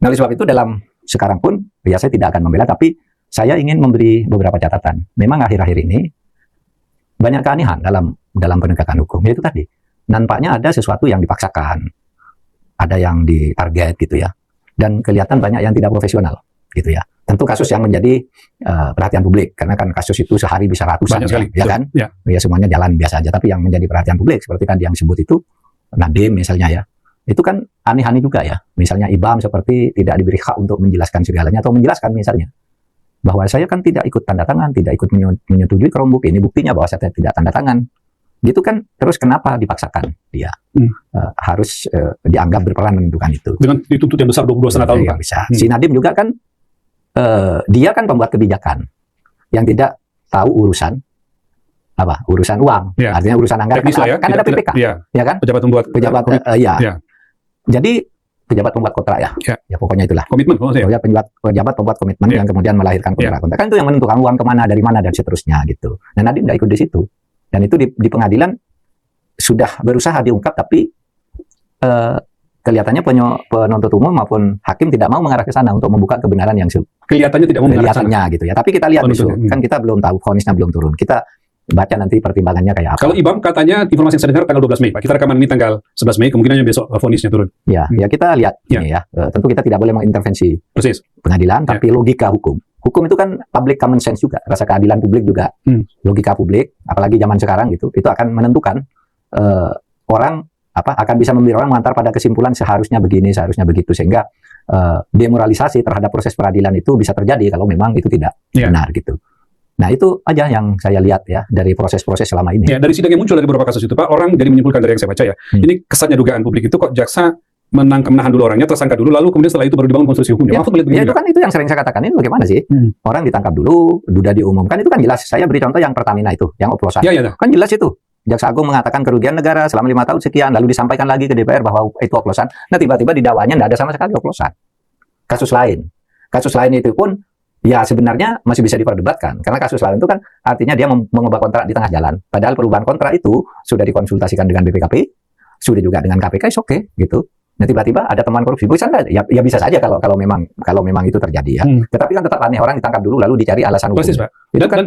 Nah, oleh sebab itu dalam sekarang pun ya saya tidak akan membela, tapi saya ingin memberi beberapa catatan. Memang akhir-akhir ini banyak keanehan dalam penegakan hukum. Yaitu tadi, nampaknya ada sesuatu yang dipaksakan, ada yang ditarget gitu ya, dan kelihatan banyak yang tidak profesional gitu ya. Tentu kasus yang menjadi perhatian publik, karena kan kasus itu sehari bisa ratusan ya kan, ya semuanya jalan biasa aja. Tapi yang menjadi perhatian publik seperti tadi yang disebut itu Nadiem misalnya ya, itu kan aneh-aneh juga ya. Misalnya IBAM seperti tidak diberi hak untuk menjelaskan segalanya, atau menjelaskan misalnya bahwa saya kan tidak ikut tanda tangan, tidak ikut menyetujui Chromebook, ini buktinya bahwa saya tidak tanda tangan. Gitu kan, terus kenapa dipaksakan dia harus dianggap berperan menentukan itu? Dengan dituntut yang besar 22,5 tahun kan? Bisa. Si Nadiem juga kan, dia kan pembuat kebijakan yang tidak tahu urusan uang, artinya urusan anggaran, kan ada PPK, ya kan? Jadi pejabat pembuat kontrak ya pokoknya itulah. Komitmen, pejabat pembuat komitmen yang kemudian melahirkan kontrak. Kan itu yang menentukan uang kemana, dari mana, dan seterusnya gitu. Nah, Nadiem nggak ikut di situ. Dan itu di pengadilan sudah berusaha diungkap, tapi kelihatannya penuntut umum maupun hakim tidak mau mengarah ke sana untuk membuka kebenaran yang kelihatannya tidak mau mengarah ke sana gitu ya. Tapi kita lihat besok, kan kita belum tahu, vonisnya belum turun. Kita baca nanti pertimbangannya kayak apa. Kalau IBAM katanya informasi yang saya dengar tanggal 12 Mei, Pak. Kita rekaman ini tanggal 11 Mei, kemungkinannya besok vonisnya turun. Ya kita lihat ini ya. Tentu kita tidak boleh mengintervensi pengadilan, tapi logika hukum. Hukum itu kan public common sense juga, rasa keadilan publik juga, logika publik, apalagi zaman sekarang gitu, itu akan menentukan orang akan bisa memberi orang mengantar pada kesimpulan seharusnya begini, seharusnya begitu, sehingga demoralisasi terhadap proses peradilan itu bisa terjadi kalau memang itu tidak benar gitu. Nah, itu aja yang saya lihat ya dari proses-proses selama ini. Ya, dari sidang yang muncul dari beberapa kasus itu, Pak, orang jadi menyimpulkan dari yang saya baca ya, ini kesannya dugaan publik itu kok jaksa menahan dulu orangnya, tersangka dulu, lalu kemudian setelah itu baru dibangun konstruksi hukum. Ya, itu kan itu yang sering saya katakan, ini bagaimana sih? Orang ditangkap dulu, sudah diumumkan, itu kan jelas. Saya beri contoh yang Pertamina itu, yang oplosan. Kan jelas itu. Jaksa Agung mengatakan kerugian negara selama 5 tahun sekian, lalu disampaikan lagi ke DPR bahwa itu oplosan. Nah, tiba-tiba di dakwanya tidak ada sama sekali oplosan. Kasus lain itu pun ya sebenarnya masih bisa diperdebatkan, karena kasus lain itu kan artinya dia mengubah kontrak di tengah jalan. Padahal perubahan kontrak itu sudah dikonsultasikan dengan BPKP, sudah juga dengan KPK, oke gitu. Nah, tiba-tiba ada temuan korupsi, ya bisa saja kalau memang itu terjadi ya. Tetapi kan tetap aneh, orang ditangkap dulu lalu dicari alasan hukum. Persis, Pak.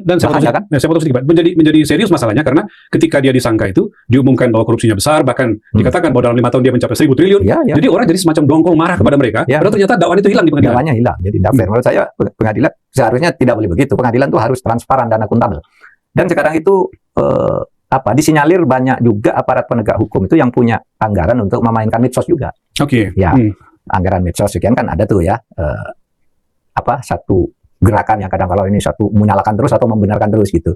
Dan saya potong sedikit, Pak. Menjadi serius masalahnya karena ketika dia disangka itu diumumkan bahwa korupsinya besar, bahkan dikatakan bahwa dalam 5 tahun dia mencapai 1.000 triliun. Jadi orang jadi semacam dongkol marah kepada mereka. Padahal ternyata dakwaan itu hilang di pengadilan. Dakwaannya hilang, jadi tidak fair. Menurut saya pengadilan seharusnya tidak boleh begitu. Pengadilan itu harus transparan dan akuntabel. Dan sekarang itu disinyalir banyak juga aparat penegak hukum itu yang punya anggaran untuk memainkan medsos juga. Anggaran medsos sekian kan ada tuh ya, satu gerakan yang kadang kalau ini satu menyalahkan terus atau membenarkan terus gitu,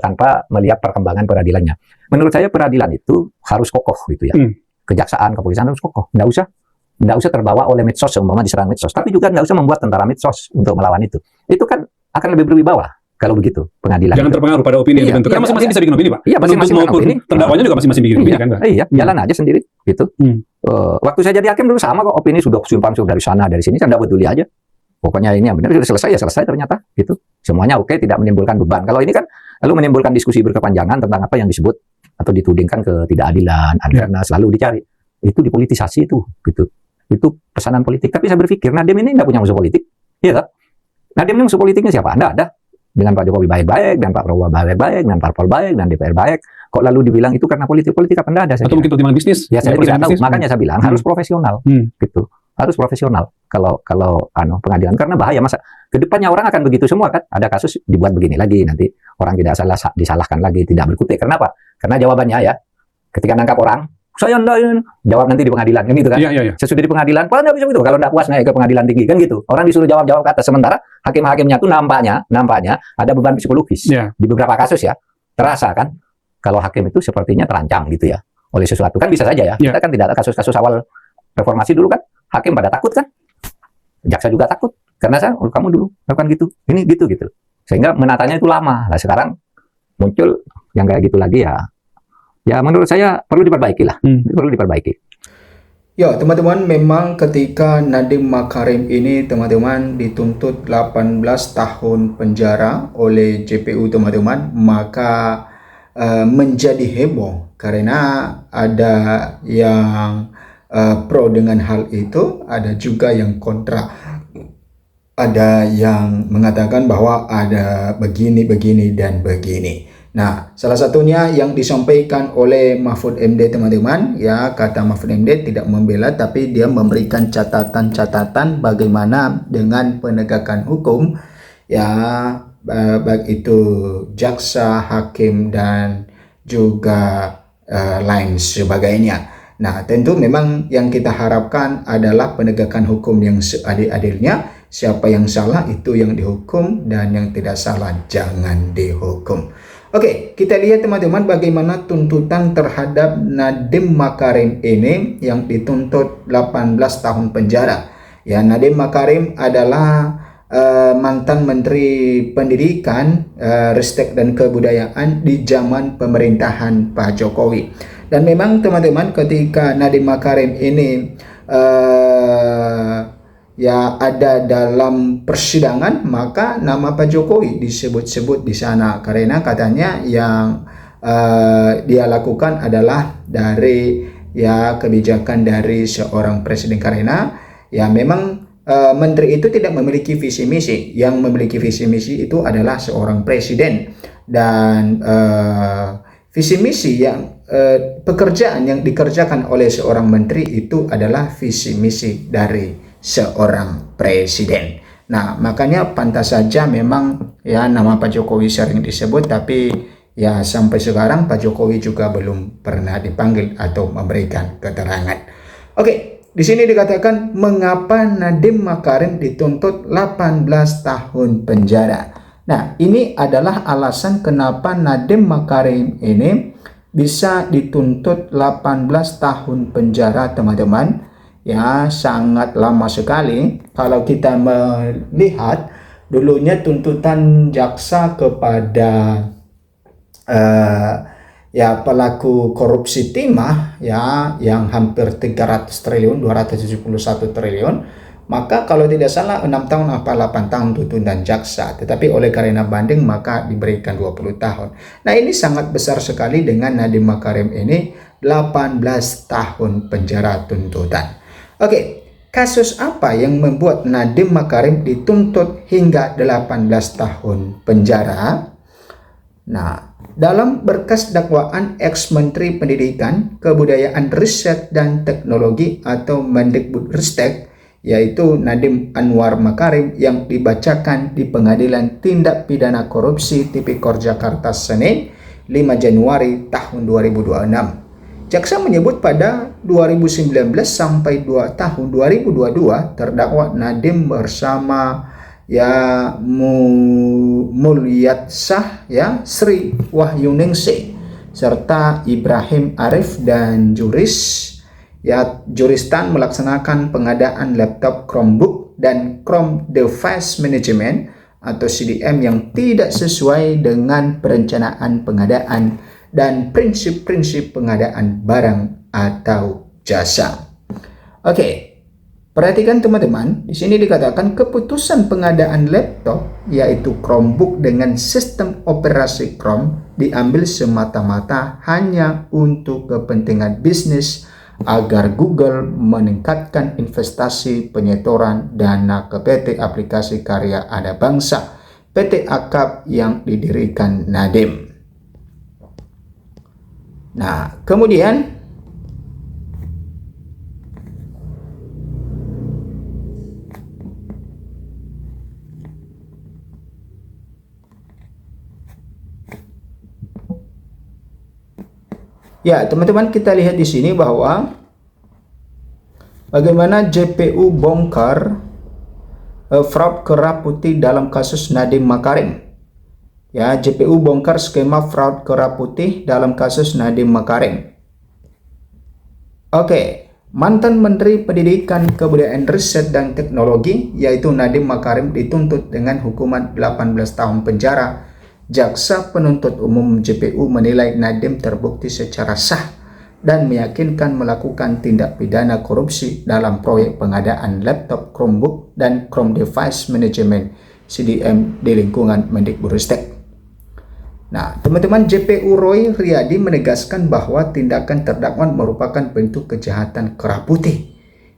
tanpa melihat perkembangan peradilannya. Menurut saya peradilan itu harus kokoh gitu ya. Kejaksaan, kepolisian harus kokoh. Nggak usah terbawa oleh medsos, seumpama diserang medsos. Tapi juga nggak usah membuat tentara medsos untuk melawan itu. Itu kan akan lebih berwibawa. Kalau begitu, pengadilan. Jangan terpengaruh pada opini yang ditentukan. Masing-masing bisa bikin opini, Pak. Iya, masing-masing bikin opini. Terdakwanya juga masing-masing bikin opini, kan, Pak? Iya, jalan aja sendiri, gitu. Waktu saya jadi hakim dulu sama kok, opini sudah simpan dari sana, dari sini, saya tidak peduli aja. Pokoknya ini yang benar, sudah selesai, ya selesai ternyata, gitu. Semuanya oke, tidak menimbulkan beban. Kalau ini kan, lalu menimbulkan diskusi berkepanjangan tentang apa yang disebut, atau ditudingkan ketidakadilan, karena selalu dicari. Itu dipolitisasi itu, gitu. Itu pesanan politik. Tapi saya berpikir, Nadiem ini tidak punya musuh politik. Iya, tak? Nadiem ini musuh politiknya siapa? Anda ada. Dengan Pak Jokowi baik-baik, dan Pak Prabowo baik-baik, dan Parpol baik, dan DPR baik. Kok lalu dibilang itu karena politik apa enggak ada? Atau mungkin pertimbangan bisnis? Ya saya tidak tahu. Makanya saya bilang harus profesional, gitu. Harus profesional. Kalau pengadilan, karena bahaya masa kedepannya orang akan begitu semua kan? Ada kasus dibuat begini lagi, nanti orang tidak salah disalahkan lagi, tidak berkutik. Kenapa? Karena jawabannya ya, ketika nangkap orang, saya enggak jawab nanti di pengadilan, kan gitu kan? Sesudah di pengadilan, kalau enggak bisa gitu. Kalau enggak puas naik ke pengadilan tinggi, kan gitu. Orang disuruh jawab ke atas, sementara hakim-hakimnya tuh nampaknya ada beban psikologis di beberapa kasus ya. Terasa kan kalau hakim itu sepertinya terancam gitu ya oleh sesuatu, kan bisa saja ya. Kita kan tidak ada kasus-kasus awal reformasi dulu kan, hakim pada takut kan, jaksa juga takut karena kamu dulu lakukan gitu, ini gitu. Sehingga menatanya itu lama. Nah sekarang muncul yang kayak gitu lagi ya menurut saya perlu diperbaiki lah, perlu diperbaiki. Ya teman-teman, memang ketika Nadiem Makarim ini teman-teman dituntut 18 tahun penjara oleh JPU teman-teman, maka menjadi heboh karena ada yang pro dengan hal itu, ada juga yang kontra. Ada yang mengatakan bahwa ada begini, dan begini. Nah, salah satunya yang disampaikan oleh Mahfud MD, teman-teman, ya, kata Mahfud MD tidak membela, tapi dia memberikan catatan-catatan bagaimana dengan penegakan hukum, ya, baik itu jaksa, hakim, dan juga lain sebagainya. Nah, tentu memang yang kita harapkan adalah penegakan hukum yang seadil-adilnya. Siapa yang salah itu yang dihukum, dan yang tidak salah jangan dihukum. Oke, kita lihat teman-teman bagaimana tuntutan terhadap Nadiem Makarim ini yang dituntut 18 tahun penjara. Ya, Nadiem Makarim adalah mantan Menteri Pendidikan, Ristek dan Kebudayaan di zaman pemerintahan Pak Jokowi. Dan memang teman-teman ketika Nadiem Makarim ini ya ada dalam persidangan, maka nama Pak Jokowi disebut-sebut di sana karena katanya yang dia lakukan adalah dari ya kebijakan dari seorang presiden, karena ya memang menteri itu tidak memiliki visi misi. Yang memiliki visi misi itu adalah seorang presiden, dan visi misi yang pekerjaan yang dikerjakan oleh seorang menteri itu adalah visi misi dari seorang presiden. Nah, makanya pantas saja memang ya nama Pak Jokowi sering disebut, tapi ya sampai sekarang Pak Jokowi juga belum pernah dipanggil atau memberikan keterangan. Oke, di sini dikatakan mengapa Nadiem Makarim dituntut 18 tahun penjara. Nah, ini adalah alasan kenapa Nadiem Makarim ini bisa dituntut 18 tahun penjara, teman-teman. Ya, sangat lama sekali. Kalau kita melihat dulunya tuntutan jaksa kepada ya pelaku korupsi timah ya yang hampir 300 triliun, 271 triliun, maka kalau tidak salah 6 tahun apa 8 tahun tuntutan jaksa, tetapi oleh karena banding maka diberikan 20 tahun. Nah, ini sangat besar sekali dengan Nadiem Makarim ini 18 tahun penjara tuntutan. Oke, kasus apa yang membuat Nadiem Makarim dituntut hingga 18 tahun penjara? Nah, dalam berkas dakwaan ex-Menteri Pendidikan, Kebudayaan, Riset dan Teknologi atau Mendikbudristek, yaitu Nadiem Anwar Makarim yang dibacakan di Pengadilan Tindak Pidana Korupsi Tipikor Jakarta Senin 5 Januari tahun 2026. Jaksa menyebut pada 2019 sampai tahun 2022 terdakwa Nadiem bersama ya Mulyatsah ya Sri Wahyuningsih serta Ibrahim Arif dan Juristan melaksanakan pengadaan laptop Chromebook dan Chrome Device Management atau CDM yang tidak sesuai dengan perencanaan pengadaan dan prinsip-prinsip pengadaan barang atau jasa. Oke, perhatikan teman-teman, di sini dikatakan keputusan pengadaan laptop yaitu Chromebook dengan sistem operasi Chrome diambil semata-mata hanya untuk kepentingan bisnis agar Google meningkatkan investasi penyetoran dana ke PT Aplikasi Karya Anak Bangsa, PT AKAP yang didirikan Nadiem. Nah, kemudian ya, teman-teman, kita lihat di sini bahwa bagaimana JPU bongkar fraud kerah putih dalam kasus Nadiem Makarim. Ya, JPU bongkar skema fraud kerah putih dalam kasus Nadiem Makarim. Oke, mantan Menteri Pendidikan, Kebudayaan, Riset dan Teknologi yaitu Nadiem Makarim dituntut dengan hukuman 18 tahun penjara. Jaksa penuntut umum JPU menilai Nadiem terbukti secara sah dan meyakinkan melakukan tindak pidana korupsi dalam proyek pengadaan laptop Chromebook dan Chrome Device Management CDM di lingkungan Mendikbudristek. Nah, teman-teman, JPU Roy Riyadi menegaskan bahwa tindakan terdakwa merupakan bentuk kejahatan kera putih,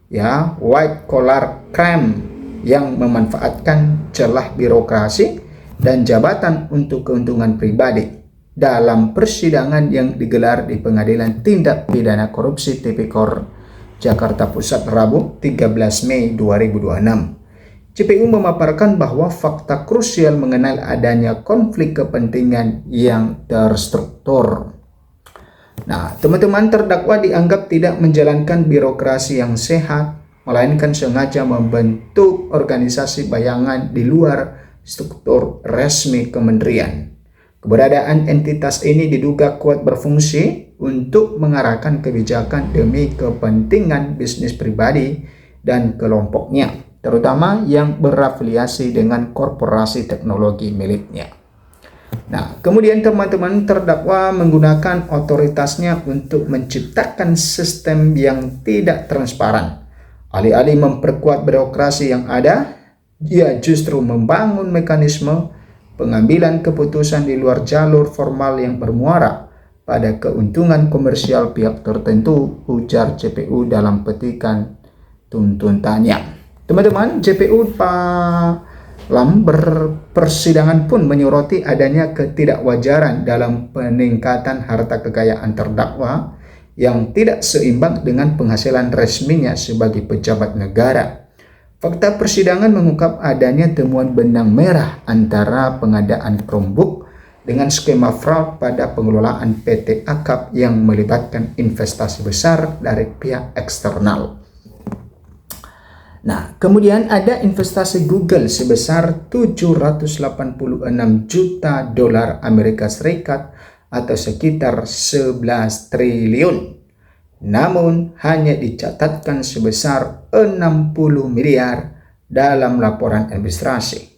ya, white collar crime yang memanfaatkan celah birokrasi dan jabatan untuk keuntungan pribadi. Dalam persidangan yang digelar di Pengadilan Tindak Pidana Korupsi Tipikor Jakarta Pusat Rabu 13 Mei 2026. JPU memaparkan bahwa fakta krusial mengenai adanya konflik kepentingan yang terstruktur. Nah, teman-teman, terdakwa dianggap tidak menjalankan birokrasi yang sehat, melainkan sengaja membentuk organisasi bayangan di luar struktur resmi kementerian. Keberadaan entitas ini diduga kuat berfungsi untuk mengarahkan kebijakan demi kepentingan bisnis pribadi dan kelompoknya, terutama yang berafiliasi dengan korporasi teknologi miliknya. Nah, kemudian teman-teman, terdakwa menggunakan otoritasnya untuk menciptakan sistem yang tidak transparan. Alih-alih memperkuat birokrasi yang ada, dia justru membangun mekanisme pengambilan keputusan di luar jalur formal yang bermuara pada keuntungan komersial pihak tertentu, ujar JPU dalam petikan tuntutannya. Teman-teman, JPU dalam persidangan pun menyoroti adanya ketidakwajaran dalam peningkatan harta kekayaan terdakwa yang tidak seimbang dengan penghasilan resminya sebagai pejabat negara. Fakta persidangan mengungkap adanya temuan benang merah antara pengadaan Chromebook dengan skema fraud pada pengelolaan PT Akap yang melibatkan investasi besar dari pihak eksternal. Nah, kemudian ada investasi Google sebesar 786 juta dolar Amerika Serikat atau sekitar 11 triliun. Namun, hanya dicatatkan sebesar 60 miliar dalam laporan administrasi.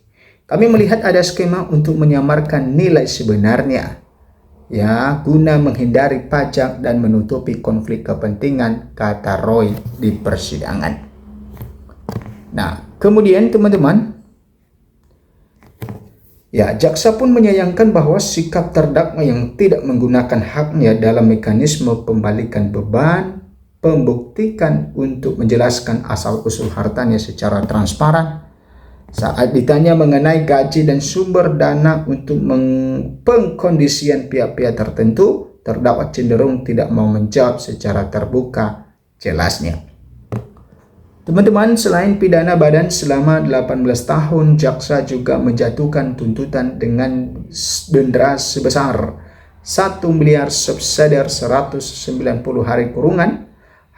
Kami melihat ada skema untuk menyamarkan nilai sebenarnya, ya, guna menghindari pajak dan menutupi konflik kepentingan, kata Roy di persidangan. Nah, kemudian teman-teman, ya, jaksa pun menyayangkan bahwa sikap terdakwa yang tidak menggunakan haknya dalam mekanisme pembalikan beban pembuktikan untuk menjelaskan asal-usul hartanya secara transparan. Saat ditanya mengenai gaji dan sumber dana untuk pengkondisian pihak-pihak tertentu, terdakwa cenderung tidak mau menjawab secara terbuka jelasnya. Teman-teman, selain pidana badan selama 18 tahun, jaksa juga menjatuhkan tuntutan dengan denda sebesar 1 miliar subsidiar 190 hari kurungan.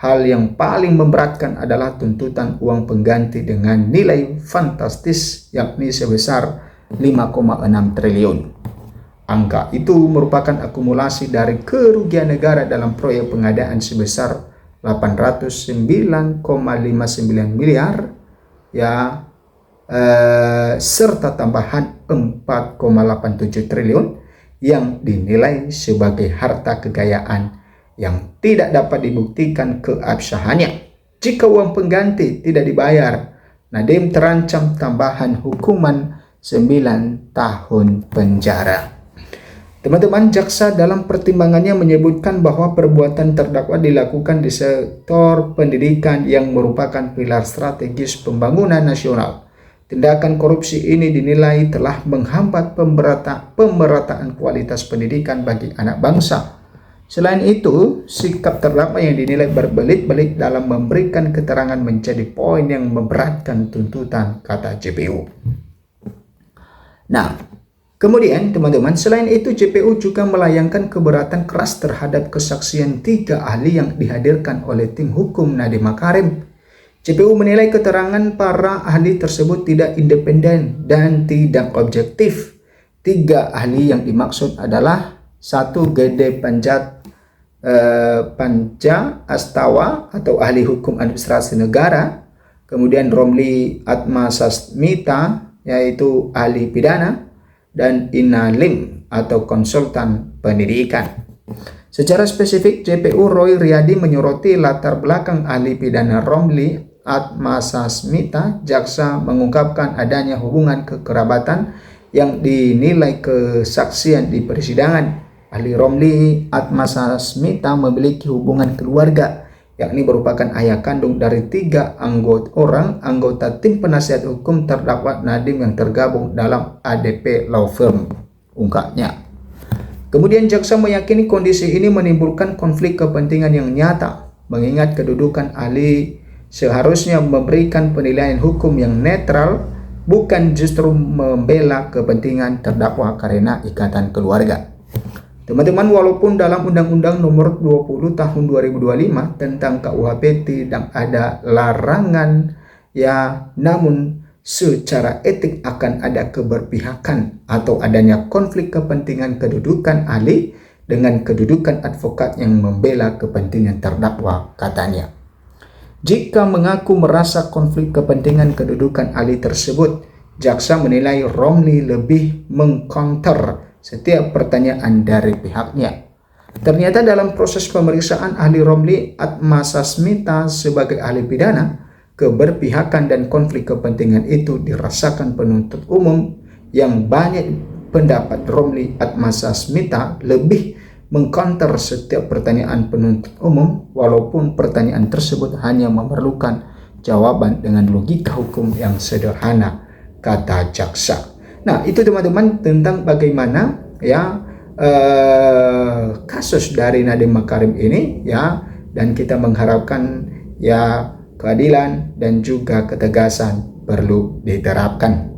Hal yang paling memberatkan adalah tuntutan uang pengganti dengan nilai fantastis yakni sebesar 5,6 triliun. Angka itu merupakan akumulasi dari kerugian negara dalam proyek pengadaan sebesar 809,59 miliar, ya, serta tambahan 4,87 triliun yang dinilai sebagai harta kekayaan yang tidak dapat dibuktikan keabsahannya. Jika uang pengganti tidak dibayar, Nadiem terancam tambahan hukuman 9 tahun penjara. Teman-teman, jaksa dalam pertimbangannya menyebutkan bahwa perbuatan terdakwa dilakukan di sektor pendidikan yang merupakan pilar strategis pembangunan nasional. Tindakan korupsi ini dinilai telah menghambat pemerataan kualitas pendidikan bagi anak bangsa. Selain itu, sikap terdakwa yang dinilai berbelit-belit dalam memberikan keterangan menjadi poin yang memberatkan tuntutan, kata JPU. Nah, kemudian teman-teman, selain itu JPU juga melayangkan keberatan keras terhadap kesaksian 3 ahli yang dihadirkan oleh tim hukum Nadiem Makarim. JPU menilai keterangan para ahli tersebut tidak independen dan tidak objektif. 3 ahli yang dimaksud adalah 1. Gede Panja Astawa atau ahli hukum administrasi negara, kemudian Romli Atmasasmita yaitu ahli pidana, dan Ina Lim atau konsultan pendidikan. Secara spesifik, JPU Roy Riyadi menyoroti latar belakang ahli pidana Romli Atmasasmita. Jaksa mengungkapkan adanya hubungan kekerabatan yang dinilai kesaksian di persidangan, ahli Romli Atmasasmita memiliki hubungan keluarga, yakni merupakan ayah kandung dari 3 anggota tim penasihat hukum terdakwa Nadiem yang tergabung dalam ADP Law Firm, ungkapnya. Kemudian jaksa meyakini kondisi ini menimbulkan konflik kepentingan yang nyata, mengingat kedudukan ahli seharusnya memberikan penilaian hukum yang netral, bukan justru membela kepentingan terdakwa karena ikatan keluarga. Teman-teman, walaupun dalam Undang-Undang Nomor 20 Tahun 2025 tentang KUHP tidak ada larangan, namun secara etik akan ada keberpihakan atau adanya konflik kepentingan kedudukan ahli dengan kedudukan advokat yang membela kepentingan terdakwa, katanya. Jika mengaku merasa konflik kepentingan kedudukan ahli tersebut, jaksa menilai Romli lebih mengcounter setiap pertanyaan dari pihaknya. Ternyata dalam proses pemeriksaan ahli Romli Atmasasmita sebagai ahli pidana, keberpihakan dan konflik kepentingan itu dirasakan penuntut umum yang banyak pendapat Romli Atmasasmita lebih mengcounter setiap pertanyaan penuntut umum, walaupun pertanyaan tersebut hanya memerlukan jawaban dengan logika hukum yang sederhana, kata jaksa. Nah, itu teman-teman tentang bagaimana kasus dari Nadiem Makarim ini, dan kita mengharapkan keadilan dan juga ketegasan perlu diterapkan.